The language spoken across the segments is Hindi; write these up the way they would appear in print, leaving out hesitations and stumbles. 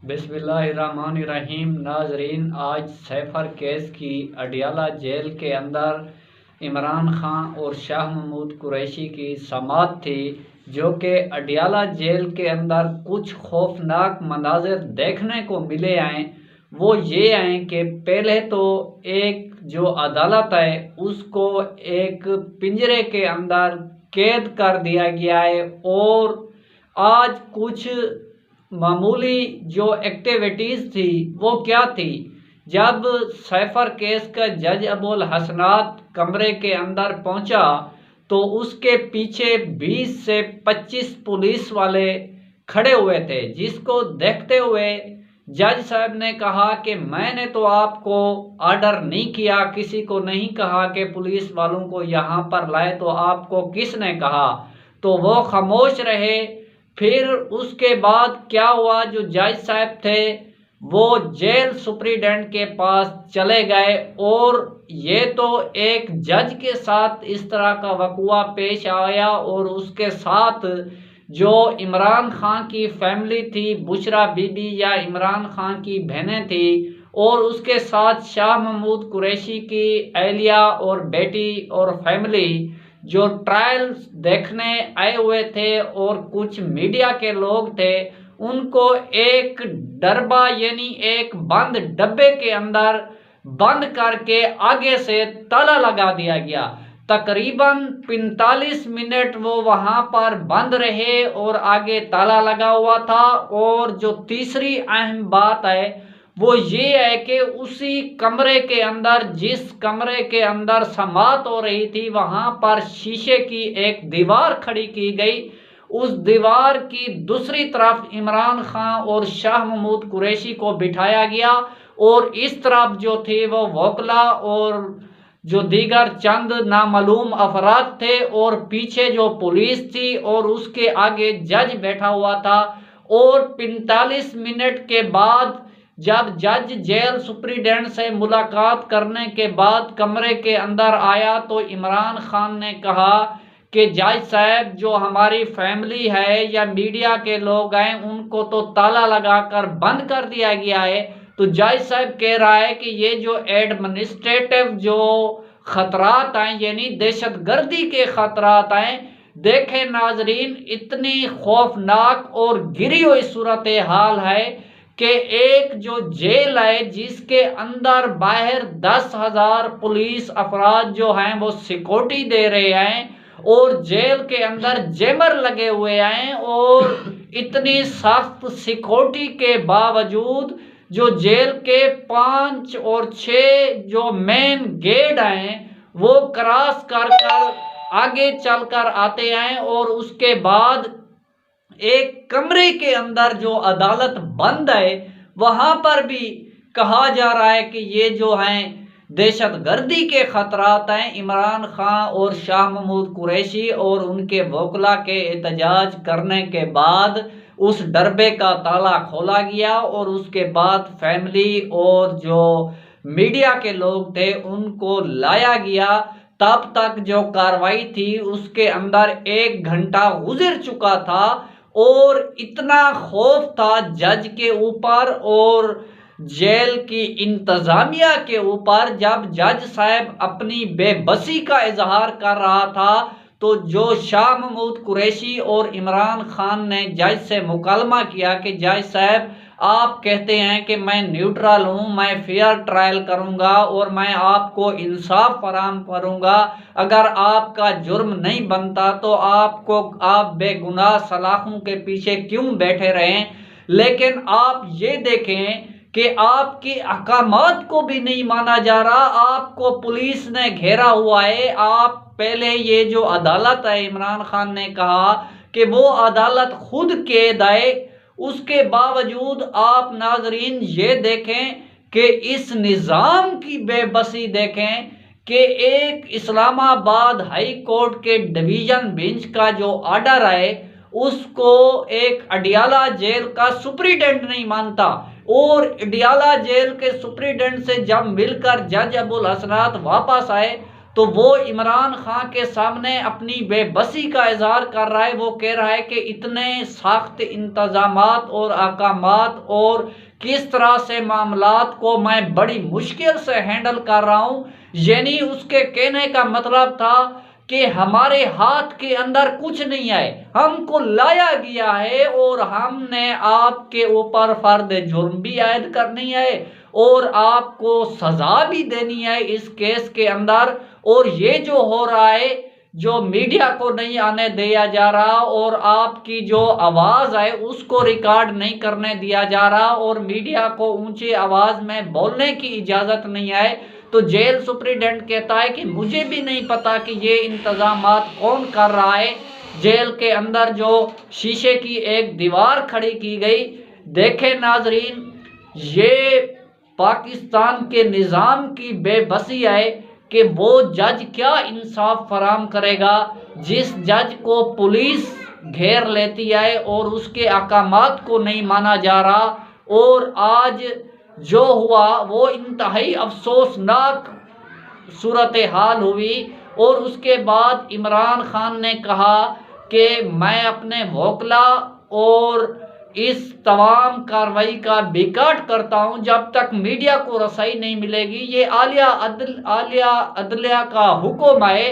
बिस्मिल्लाहिर्रहमानिर्रहीम। नाजरीन, आज सैफर केस की अडियाला जेल के अंदर इमरान खान और शाह महमूद कुरैशी की समाअत थी, जो कि अडियाला जेल के अंदर कुछ खौफनाक मनाजिर देखने को मिले हैं। वो ये हैं कि पहले तो एक जो अदालत है उसको एक पिंजरे के अंदर कैद कर दिया गया है, और आज कुछ मामूली जो एक्टिविटीज़ थी वो क्या थी। जब सैफर केस का जज अबुल हसनात कमरे के अंदर पहुंचा तो उसके पीछे 20 से 25 पुलिस वाले खड़े हुए थे, जिसको देखते हुए जज साहब ने कहा कि मैंने तो आपको ऑर्डर नहीं किया, किसी को नहीं कहा कि पुलिस वालों को यहाँ पर लाए, तो आपको किसने कहा। तो वो खामोश रहे। फिर उसके बाद क्या हुआ, जो जज साहब थे वो जेल सुप्रीडेंट के पास चले गए, और ये तो एक जज के साथ इस तरह का वक़ुआ पेश आया, और उसके साथ जो इमरान खान की फैमिली थी, बुशरा बीबी या इमरान खान की बहनें थी, और उसके साथ शाह महमूद कुरैशी की एहलिया और बेटी और फैमिली जो ट्रायल देखने आए हुए थे, और कुछ मीडिया के लोग थे, उनको एक डरबा यानी एक बंद डब्बे के अंदर बंद करके आगे से ताला लगा दिया गया। तकरीबन 45 मिनट वो वहां पर बंद रहे और आगे ताला लगा हुआ था। और जो तीसरी अहम बात है वो ये है कि उसी कमरे के अंदर, जिस कमरे के अंदर समाअत हो रही थी, वहां पर शीशे की एक दीवार खड़ी की गई। उस दीवार की दूसरी तरफ इमरान खान और शाह महमूद कुरैशी को बिठाया गया, और इस तरफ जो थे वो वकला और जो दीगर चंद नामालूम अफराद थे, और पीछे जो पुलिस थी, और उसके आगे जज बैठा हुआ था। और 45 मिनट के बाद जब जज जेल सुप्रीडेंट से मुलाकात करने के बाद कमरे के अंदर आया, तो इमरान खान ने कहा कि जज साहब, जो हमारी फैमिली है या मीडिया के लोग हैं उनको तो ताला लगाकर बंद कर दिया गया है। तो जज साहब कह रहा है कि ये जो एडमिनिस्ट्रेटिव जो खतरात हैं, यानी दहशतगर्दी के खतरात हैं, देखें नाजरीन, इतनी खौफनाक और गिरी हुई सूरत हाल है कि एक जो जेल है जिसके अंदर बाहर 10,000 पुलिस अफराद जो हैं वो सिक्योरिटी दे रहे हैं, और जेल के अंदर जेमर लगे हुए हैं, और इतनी सख्त सिक्योरिटी के बावजूद जो जेल के 5 और 6 जो मेन गेट हैं वो क्रॉस कर आगे चलकर आते हैं, और उसके बाद एक कमरे के अंदर जो अदालत बंद है वहां पर भी कहा जा रहा है कि ये जो हैं दहशतगर्दी के खतरात हैं। इमरान खान और शाह महमूद कुरैशी और उनके वकला के एहतजाज करने के बाद उस डरबे का ताला खोला गया, और उसके बाद फैमिली और जो मीडिया के लोग थे उनको लाया गया। तब तक जो कार्रवाई थी उसके अंदर 1 घंटा गुजर चुका था, और इतना खौफ था जज के ऊपर और जेल की इंतजामिया के ऊपर। जब जज साहब अपनी बेबसी का इजहार कर रहा था, तो जो शाह महमूद कुरैशी और इमरान खान ने जज से मुकालमा किया कि जज साहब, आप कहते हैं कि मैं न्यूट्रल हूं, मैं फेयर ट्रायल करूंगा और मैं आपको इंसाफ फराहम करूंगा, अगर आपका जुर्म नहीं बनता तो आप बेगुनाह सलाखों के पीछे क्यों बैठे रहें। लेकिन आप ये देखें कि आपके अहकामात को भी नहीं माना जा रहा, आपको पुलिस ने घेरा हुआ है। आप पहले ये जो अदालत है, इमरान खान ने कहा कि वो अदालत खुद कैद है, उसके बावजूद आप नाजरीन ये देखें कि इस निज़ाम की बेबसी देखें कि एक इस्लामाबाद हाई कोर्ट के डिवीज़न बेंच का जो ऑर्डर है उसको एक अडियाला जेल का सुप्रीडेंट नहीं मानता, और अडियाला जेल के सुप्रीडेंट से जब मिलकर जज अबुल हसनात वापस आए तो वो इमरान खान के सामने अपनी बेबसी का इजहार कर रहा है। वो कह रहा है कि इतने सख्त इंतजामात और अहकामात और किस तरह से मामलात को मैं बड़ी मुश्किल से हैंडल कर रहा हूँ। यानी उसके कहने का मतलब था कि हमारे हाथ के अंदर कुछ नहीं है, हमको लाया गया है और हमने आपके ऊपर फर्द जुर्म भी आयद करनी है और आपको सजा भी देनी है इस केस के अंदर। और ये जो हो रहा है, जो मीडिया को नहीं आने दिया जा रहा और आपकी जो आवाज़ है उसको रिकॉर्ड नहीं करने दिया जा रहा और मीडिया को ऊंची आवाज़ में बोलने की इजाज़त नहीं है, तो जेल सुप्रिटेंडेंट कहता है कि मुझे भी नहीं पता कि ये इंतजामात कौन कर रहा है। जेल के अंदर जो शीशे की एक दीवार खड़ी की गई, देखें नाजरीन, ये पाकिस्तान के निज़ाम की बेबसी है कि वो जज क्या इंसाफ फराम करेगा जिस जज को पुलिस घेर लेती है और उसके अहकामात को नहीं माना जा रहा। और आज जो हुआ वो इंतहाई अफसोसनाक सूरत हाल हुई और उसके बाद इमरान खान ने कहा कि मैं अपने वोकला और इस तमाम कार्रवाई का बिकाट करता हूं जब तक मीडिया को रसाई नहीं मिलेगी। ये आलिया अदलिया का हुक्म है,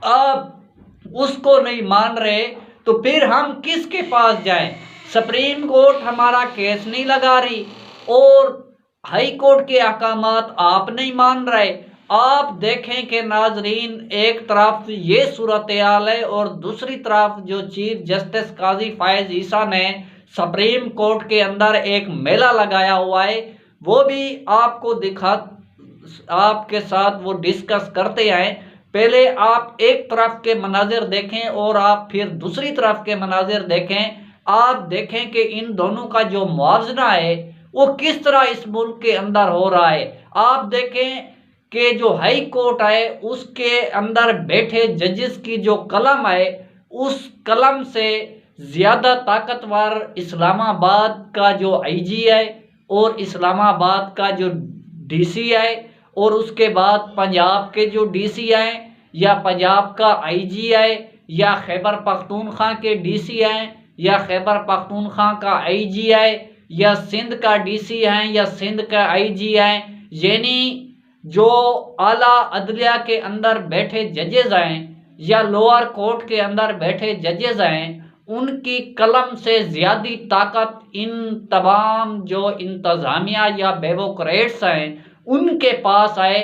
आप उसको नहीं मान रहे तो फिर हम किसके पास जाएं? सुप्रीम कोर्ट हमारा केस नहीं लगा रही और हाई कोर्ट के अहकामात आप नहीं मान रहे। आप देखें कि नाजरीन, एक तरफ ये सूरत हाल है और दूसरी तरफ जो चीफ जस्टिस काजी फायज ईसा ने सुप्रीम कोर्ट के अंदर एक मेला लगाया हुआ है, वो भी आपको आपके साथ वो डिस्कस करते हैं। पहले आप एक तरफ के मनाजिर देखें और आप फिर दूसरी तरफ के मनाजिर देखें। आप देखें कि इन दोनों का जो मुआवजना है वो किस तरह इस मुल्क के अंदर हो रहा है। आप देखें कि जो हाई कोर्ट है उसके अंदर बैठे जजेस की जो कलम है, उस कलम से ज़्यादा ताकतवर इस्लामाबाद का जो आईजी है और इस्लामाबाद का जो डीसी है और उसके बाद पंजाब के जो डीसी हैं या पंजाब का आईजी है या खैबर पख्तूनख्वा के डीसी हैं या खैबर पख्तूनख्वा का आईजी है या सिंध का डीसी हैं या सिंध का आईजी हैं। यानी जो आला अदलिया के अंदर बैठे जजेज हैं या लोअर कोर्ट के अंदर बैठे जजेज हैं, उनकी कलम से ज़्यादा ताकत इन तमाम जो इंतज़ामिया या ब्यूरोक्रेट्स हैं उनके पास है।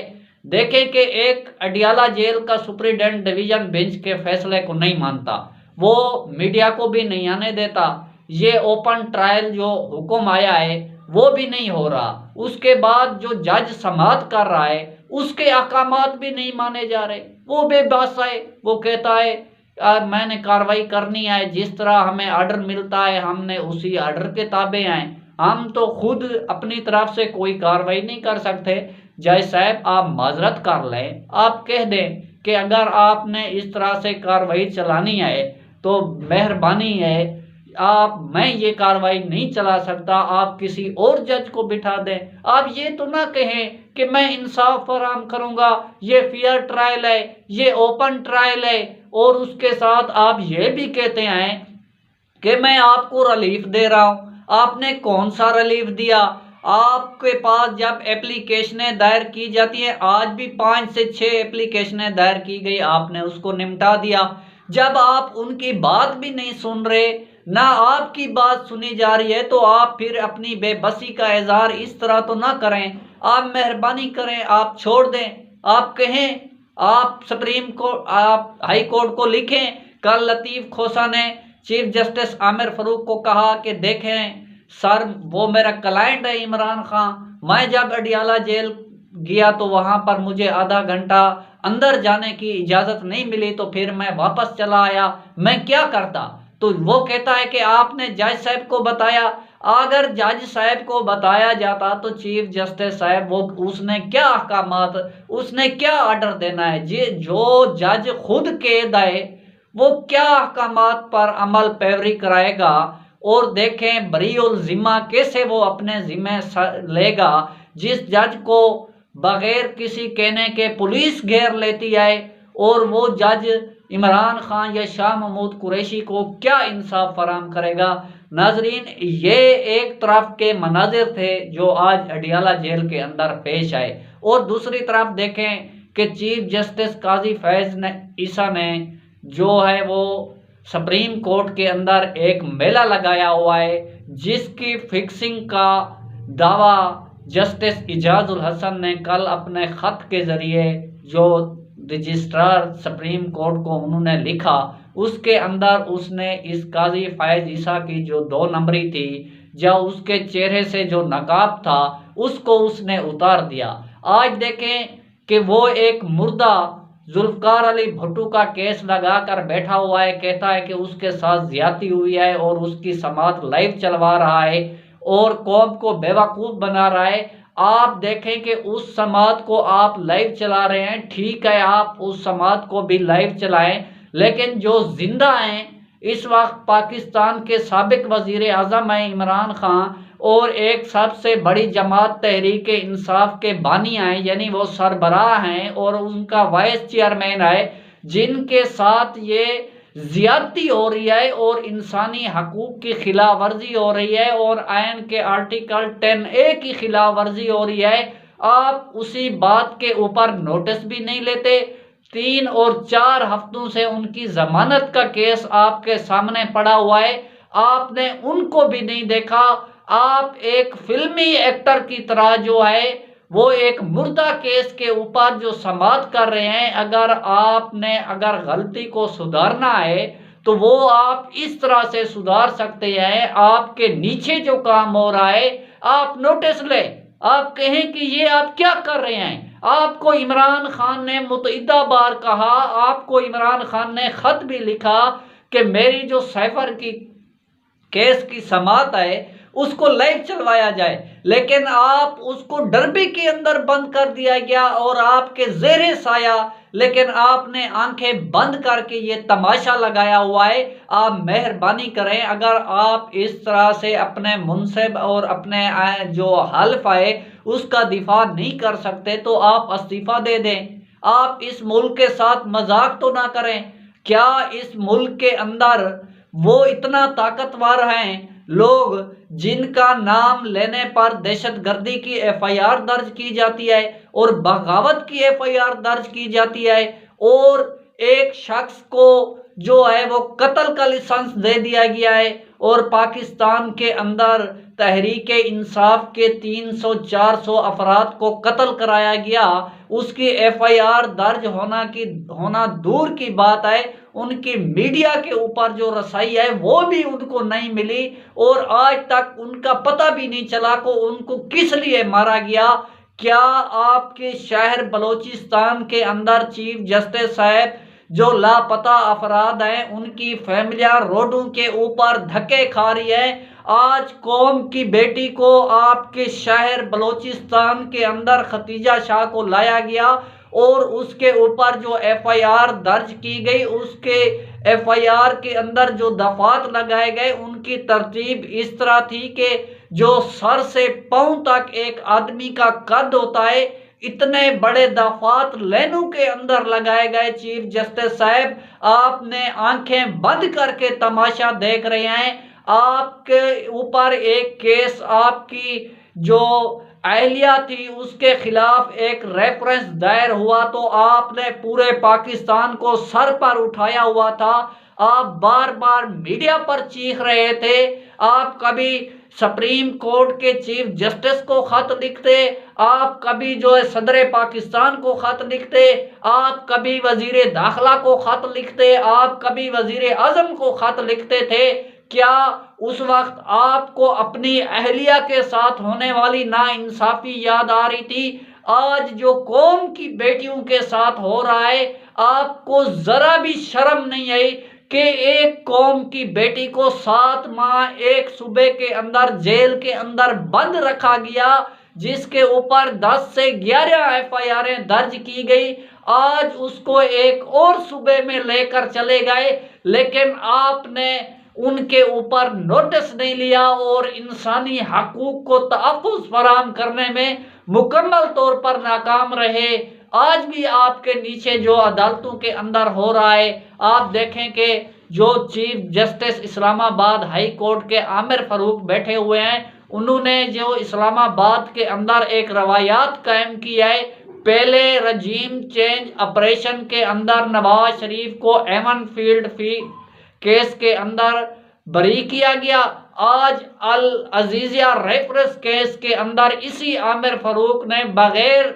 देखें कि एक अडियाला जेल का सुप्रिटेंडेंट डिवीज़न बेंच के फैसले को नहीं मानता, वो मीडिया को भी नहीं आने देता। ये ओपन ट्रायल जो हुक्म आया है वो भी नहीं हो रहा। उसके बाद जो जज समाअत कर रहा है उसके अहकामात भी नहीं माने जा रहे। वो बेबस है, वो कहता है मैंने कार्रवाई करनी है, जिस तरह हमें ऑर्डर मिलता है हमने उसी ऑर्डर के ताबे हैं, हम तो खुद अपनी तरफ से कोई कार्रवाई नहीं कर सकते। जज साहब आप माजरत कर लें, आप कह दें कि अगर आपने इस तरह से कार्रवाई चलानी है तो मेहरबानी है मैं ये कार्रवाई नहीं चला सकता, आप किसी और जज को बिठा दें। आप ये तो ना कहें कि मैं इंसाफ फराहम करूंगा, ये फेयर ट्रायल है, ये ओपन ट्रायल है, और उसके साथ आप ये भी कहते हैं कि मैं आपको रिलीफ दे रहा हूं। आपने कौन सा रिलीफ दिया? आपके पास जब एप्लीकेशनें दायर की जाती हैं, आज भी 5 से 6 एप्लीकेशनें दायर की गई, आपने उसको निपटा दिया। जब आप उनकी बात भी नहीं सुन रहे, ना आपकी बात सुनी जा रही है, तो आप फिर अपनी बेबसी का इजहार इस तरह तो ना करें। आप मेहरबानी करें, आप छोड़ दें, आप कहें, आप सुप्रीम कोर्ट, आप हाई कोर्ट को लिखें। कल लतीफ़ खोसा ने चीफ जस्टिस आमिर फरूक को कहा कि देखें सर, वो मेरा क्लाइंट है इमरान खान, मैं जब अडियाला जेल गया तो वहाँ पर मुझे आधा घंटा अंदर जाने की इजाज़त नहीं मिली, तो फिर मैं वापस चला आया, मैं क्या करता? तो वो कहता है कि आपने जज साहब को बताया। अगर जज साहब को बताया जाता तो चीफ जस्टिस साहब वो उसने क्या अहकामात, उसने क्या ऑर्डर देना है? जो जज खुद कैद है वो क्या अहकामात पर अमल पैरवी कराएगा? और देखें बरी उल जिम्मा कैसे वो अपने जिम्मे लेगा। जिस जज को बगैर किसी कहने के पुलिस घेर लेती है, और वो जज इमरान खान या शाह महमूद कुरैशी को क्या इंसाफ फराहम करेगा। नाजरीन, ये एक तरफ के मनाजिर थे जो आज अडियाला जेल के अंदर पेश आए, और दूसरी तरफ देखें कि चीफ जस्टिस काजी फैज ईसा ने जो है वो सुप्रीम कोर्ट के अंदर एक मेला लगाया हुआ है, जिसकी फिक्सिंग का दावा जस्टिस इजाजुल हसन ने कल अपने खत के जरिए जो रजिस्ट्रार सुप्रीम कोर्ट को उन्होंने लिखा, उसके अंदर उसने इस काजी फैज ईसा की जो 2 नंबरी थी, या उसके चेहरे से जो नकाब था, उसको उसने उतार दिया। आज देखें कि वो एक मुर्दा जुल्फकार अली भुट्टो का केस लगाकर बैठा हुआ है, कहता है कि उसके साथ ज्यादती हुई है और उसकी समात लाइव चलवा रहा है और कौम को बेवकूफ़ बना रहा है। आप देखें कि उस समात को आप लाइव चला रहे हैं, ठीक है, आप उस समात को भी लाइव चलाएं, लेकिन जो जिंदा हैं इस वक्त पाकिस्तान के साबिक वजीर आज़म हैं इमरान खान, और एक सबसे बड़ी जमात तहरीक इंसाफ के बानी हैं, यानी वो सरबराह हैं और उनका वाइस चेयरमैन है, जिनके साथ ये ज्यादती हो रही है और इंसानी हकूक की खिलाफ वर्जी हो रही है और आयन के आर्टिकल 10A की खिलाफ वर्जी हो रही है। आप उसी बात के ऊपर नोटिस भी नहीं लेते। 3 और 4 हफ्तों से उनकी जमानत का केस आपके सामने पड़ा हुआ है, आपने उनको भी नहीं देखा। आप एक फिल्मी एक्टर की तरह जो है वो एक मुर्दा केस के ऊपर जो समात कर रहे हैं। अगर गलती को सुधारना है तो वो आप इस तरह से सुधार सकते हैं। आपके नीचे जो काम हो रहा है आप नोटिस लें, आप कहें कि ये आप क्या कर रहे हैं। आपको इमरान खान ने मुतअद्दिदा बार कहा, आपको इमरान खान ने खत भी लिखा कि मेरी जो सैफर की केस की समात है उसको लाइव चलवाया जाए, लेकिन आप उसको डरबे के अंदर बंद कर दिया गया और आपके ज़ेरे साया, लेकिन आपने आंखें बंद करके ये तमाशा लगाया हुआ है। आप मेहरबानी करें, अगर आप इस तरह से अपने मुनसिब और अपने जो हल्फ है उसका दिफा नहीं कर सकते तो आप इस्तीफा दे दें। आप इस मुल्क के साथ मजाक तो ना करें। क्या इस मुल्क के अंदर वो इतना ताकतवर हैं लोग जिनका नाम लेने पर दहशतगर्दी की FIR दर्ज की जाती है और बगावत की FIR दर्ज की जाती है, और एक शख्स को जो है वो कत्ल का लाइसेंस दे दिया गया है, और पाकिस्तान के अंदर तहरीक इंसाफ के 300-400 अफराद को कत्ल कराया गया। उसकी FIR दर्ज होना दूर की बात है, उनकी मीडिया के ऊपर जो रसाई है वो भी उनको नहीं मिली, और आज तक उनका पता भी नहीं चला को उनको किस लिए मारा गया। क्या आपके शहर बलोचिस्तान के अंदर चीफ जस्टिस साहब जो लापता अफराद हैं उनकी फैमिलियां रोडों के ऊपर धक्के खा रही है। आज कौम की बेटी को आपके शहर बलोचिस्तान के अंदर खतीजा शाह को लाया गया और उसके ऊपर जो FIR दर्ज की गई, उसके FIR के अंदर जो दफात लगाए गए उनकी तरतीब इस तरह थी कि जो सर से पांव तक एक आदमी का कद होता है, इतने बड़े दफात लेनों के अंदर लगाए गए। चीफ जस्टिस साहब, आपने आंखें बंद करके तमाशा देख रहे हैं। आपके ऊपर एक केस, आपकी जो अहलिया थी उसके खिलाफ एक रेफरेंस दायर हुआ तो आपने पूरे पाकिस्तान को सर पर उठाया हुआ था। आप बार बार मीडिया पर चीख रहे थे। आप कभी सुप्रीम कोर्ट के चीफ जस्टिस को खत लिखते, आप कभी जो है सदर पाकिस्तान को खत लिखते, आप कभी वजीर दाखिला को खत लिखते, आप कभी वजीर आजम को खत लिखते थे। क्या उस वक्त आपको अपनी अहलिया के साथ होने वाली नाइंसाफी याद आ रही थी? आज जो कौम की बेटियों के साथ हो रहा है, आपको जरा भी शर्म नहीं आई कि एक कौम की बेटी को 7 माह एक सूबे के अंदर जेल के अंदर बंद रखा गया, जिसके ऊपर 10 से 11 FIR दर्ज की गई। आज उसको एक और सूबे में लेकर चले गए, लेकिन आपने उनके ऊपर नोटिस नहीं लिया और इंसानी हकूक को तहफ़्फ़ुज़ फराहम करने में मुकम्मल तौर पर नाकाम रहे। आज भी आपके नीचे जो अदालतों के अंदर हो रहा है, आप देखें कि जो chief justice Islamabad high court के आमिर फ़ारूक बैठे हुए हैं, उन्होंने जो इस्लामाबाद के अंदर एक रवायात कायम किया है। पहले रजीम चेंज ऑपरेशन के अंदर नवाज शरीफ को एमन फील्ड केस के अंदर बरी किया गया। आज अल अजीजिया रेफरेंस केस के अंदर इसी आमिर फ़ारूक ने बगैर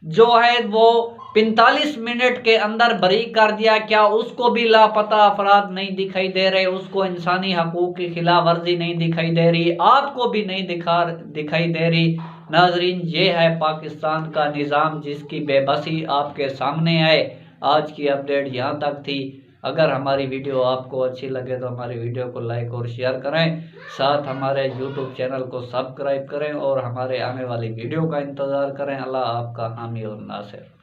जो है वो 45 मिनट के अंदर बरी कर दिया। क्या उसको भी लापता अफराद नहीं दिखाई दे रहे? उसको इंसानी हकूक की खिलाफ वर्जी नहीं दिखाई दे रही? आपको भी नहीं दिखाई दे रही? नाजरीन, ये है पाकिस्तान का निज़ाम जिसकी बेबसी आपके सामने है। आज की अपडेट यहाँ तक थी। अगर हमारी वीडियो आपको अच्छी लगे तो हमारी वीडियो को लाइक और शेयर करें, साथ हमारे यूट्यूब चैनल को सब्सक्राइब करें और हमारे आने वाली वीडियो का इंतज़ार करें। अल्लाह आपका हामी और नासिर।